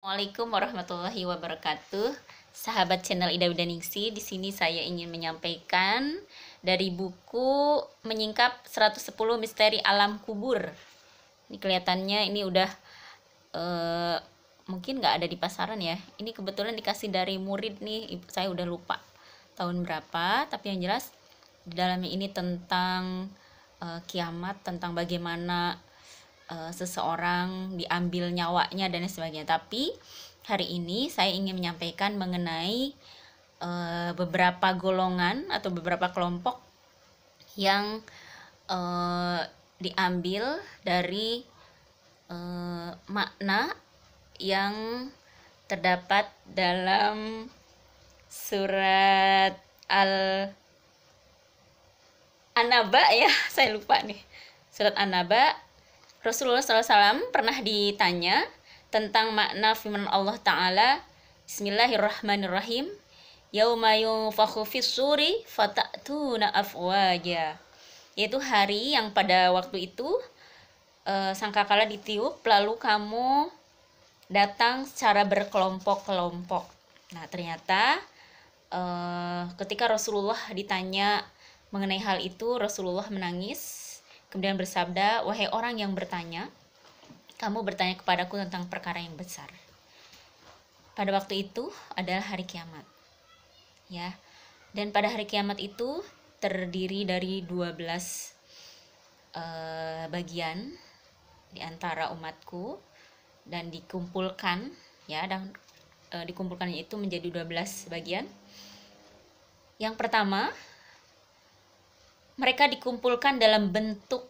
Assalamualaikum warahmatullahi wabarakatuh. Sahabat channel Ida Widaningsi, di sini saya ingin menyampaikan dari buku Menyingkap 110 Misteri Alam Kubur. Ini kelihatannya ini udah mungkin nggak ada di pasaran ya. Ini kebetulan dikasih dari murid nih, saya udah lupa tahun berapa, tapi yang jelas di dalamnya ini tentang kiamat, tentang bagaimana seseorang diambil nyawanya dan sebagainya. Tapi hari ini saya ingin menyampaikan mengenai beberapa golongan atau beberapa kelompok yang diambil dari makna yang terdapat dalam surat An-Naba ya, saya lupa nih. Surat An-Naba. Rasulullah SAW pernah ditanya tentang makna firman Allah Ta'ala, Bismillahirrahmanirrahim, Yauma yunfakhu fis-suri fata'tuna afwaja. Yaitu hari yang pada waktu itu sangkakala ditiup, lalu kamu datang secara berkelompok-kelompok. Nah, ternyata ketika Rasulullah ditanya mengenai hal itu, Rasulullah menangis. Kemudian bersabda, wahai orang yang bertanya, kamu bertanya kepadaku tentang perkara yang besar. Pada waktu itu adalah hari kiamat. Ya. Dan pada hari kiamat itu terdiri dari 12 bagian di antara umatku dan dikumpulkan ya, dan dikumpulkannya itu menjadi 12 bagian. Yang pertama, mereka dikumpulkan dalam bentuk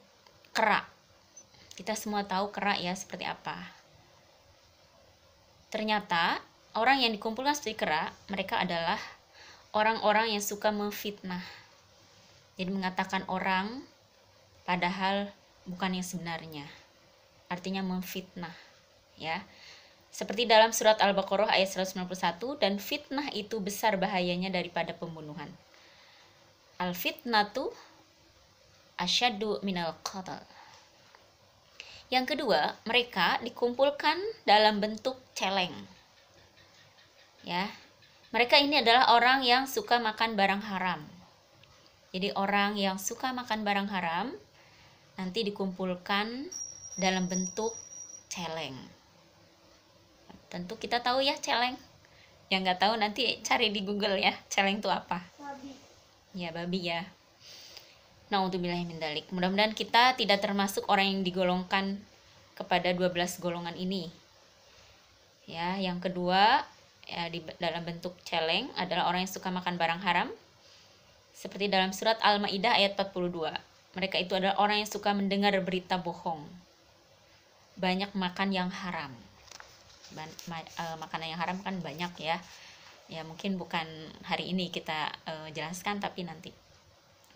kera. Kita semua tahu kera ya seperti apa. Ternyata orang yang dikumpulkan seperti kera, mereka adalah orang-orang yang suka memfitnah. Jadi mengatakan orang padahal bukan yang sebenarnya. Artinya memfitnah, ya. Seperti dalam surat Al-Baqarah ayat 191, dan fitnah itu besar bahayanya daripada pembunuhan. Al-fitnatu asyaddu minal qatl. Yang kedua, mereka dikumpulkan dalam bentuk celeng. Ya. Mereka ini adalah orang yang suka makan barang haram. Jadi orang yang suka makan barang haram nanti dikumpulkan dalam bentuk celeng. Tentu kita tahu ya celeng. Yang nggak tahu nanti cari di Google ya, celeng itu apa? Babi. Ya, babi ya. Na'udzubillahi min dzalik. Mudah-mudahan kita tidak termasuk orang yang digolongkan kepada 12 golongan ini. Ya, yang kedua, ya, dalam bentuk celeng adalah orang yang suka makan barang haram. Seperti dalam surat Al-Maidah ayat 42. Mereka itu adalah orang yang suka mendengar berita bohong. Banyak makan yang haram. Makanan yang haram kan banyak ya. Ya, mungkin bukan hari ini kita jelaskan, tapi nanti.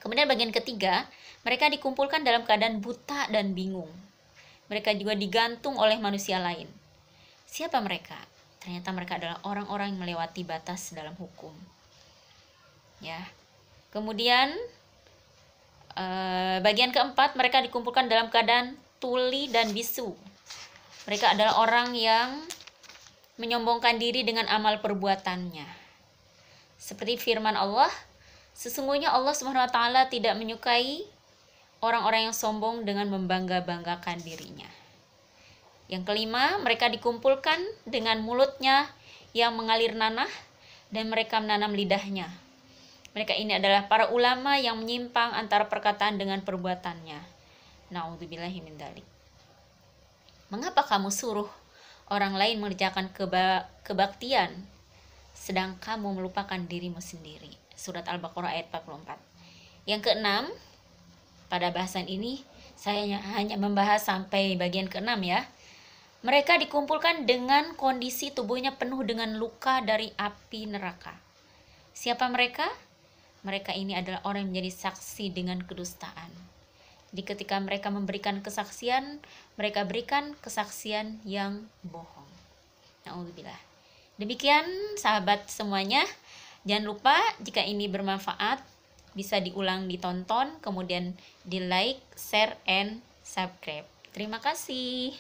Kemudian bagian ketiga, mereka dikumpulkan dalam keadaan buta dan bingung. Mereka juga digantung oleh manusia lain. Siapa mereka? Ternyata mereka adalah orang-orang yang melewati batas dalam hukum. Ya. Kemudian bagian keempat, mereka dikumpulkan dalam keadaan tuli dan bisu. Mereka adalah orang yang menyombongkan diri dengan amal perbuatannya. Seperti firman Allah, sesungguhnya Allah SWT tidak menyukai orang-orang yang sombong dengan membangga-banggakan dirinya. Yang kelima, mereka dikumpulkan dengan mulutnya yang mengalir nanah dan mereka menanam lidahnya. Mereka ini adalah para ulama yang menyimpang antara perkataan dengan perbuatannya. Na'udzubillahi min dzalik. Mengapa kamu suruh orang lain mengerjakan kebaktian sedang kamu melupakan dirimu sendiri? Surat Al-Baqarah ayat 44. Yang keenam, pada bahasan ini saya hanya membahas sampai bagian keenam ya. Mereka dikumpulkan dengan kondisi tubuhnya penuh dengan luka dari api neraka. Siapa mereka? Mereka ini adalah orang yang menjadi saksi dengan kedustaan. Jadi ketika mereka memberikan kesaksian, mereka berikan kesaksian yang bohong. Na'udzubillah. Demikian sahabat semuanya. Jangan lupa jika ini bermanfaat bisa diulang ditonton, kemudian di like, share, and subscribe. Terima kasih.